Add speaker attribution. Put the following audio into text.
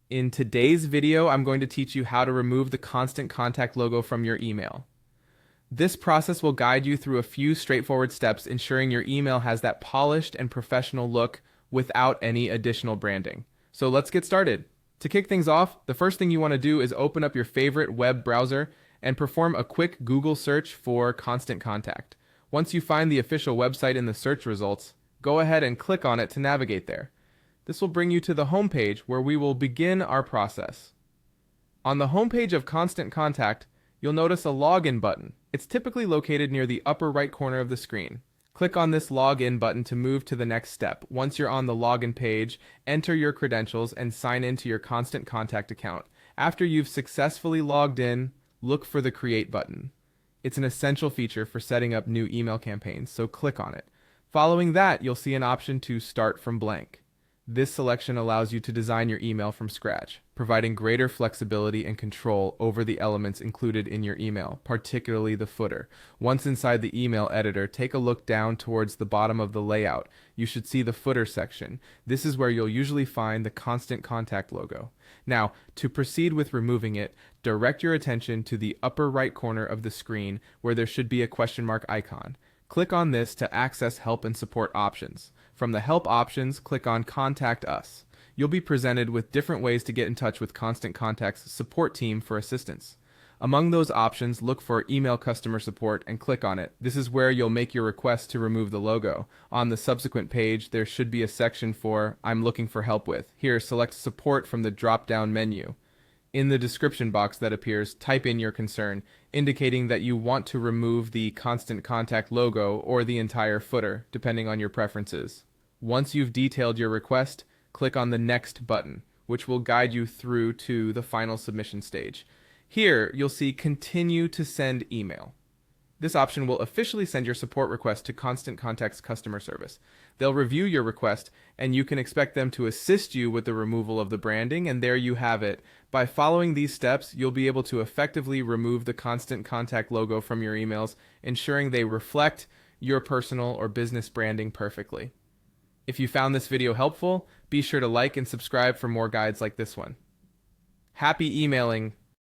Speaker 1: In today's video, I'm going to teach you how to remove the Constant Contact logo from your email. This process will guide you through a few straightforward steps, ensuring your email has that polished and professional look without any additional branding. So let's get started. To kick things off, the first thing you want to do is open up your favorite web browser and perform a quick Google search for Constant Contact. Once you find the official website in the search results, go ahead and click on it to navigate there. This will bring you to the home page where we will begin our process. On the home page of Constant Contact, you'll notice a login button. It's typically located near the upper right corner of the screen. Click on this login button to move to the next step. Once you're on the login page, enter your credentials and sign into your Constant Contact account. After you've successfully logged in, look for the Create button. It's an essential feature for setting up new email campaigns, so click on it. Following that, you'll see an option to Start from Blank. This selection allows you to design your email from scratch, providing greater flexibility and control over the elements included in your email, particularly the footer. Once inside the email editor, take a look down towards the bottom of the layout. You should see the footer section. This is where you'll usually find the Constant Contact logo. Now, to proceed with removing it, direct your attention to the upper right corner of the screen where there should be a question mark icon. Click on this to access help and support options. From the help options, click on Contact Us. You'll be presented with different ways to get in touch with Constant Contact's support team for assistance. Among those options, look for Email Customer Support and click on it. This is where you'll make your request to remove the logo. On the subsequent page, there should be a section for I'm looking for help with. Here, select Support from the drop-down menu. In the description box that appears, type in your concern, indicating that you want to remove the Constant Contact logo or the entire footer, depending on your preferences. Once you've detailed your request, click on the Next button, which will guide you through to the final submission stage. Here, you'll see Continue to Send Email. This option will officially send your support request to Constant Contact's customer service. They'll review your request, and you can expect them to assist you with the removal of the branding, and there you have it. By following these steps, you'll be able to effectively remove the Constant Contact logo from your emails, ensuring they reflect your personal or business branding perfectly. If you found this video helpful, be sure to like and subscribe for more guides like this one. Happy emailing!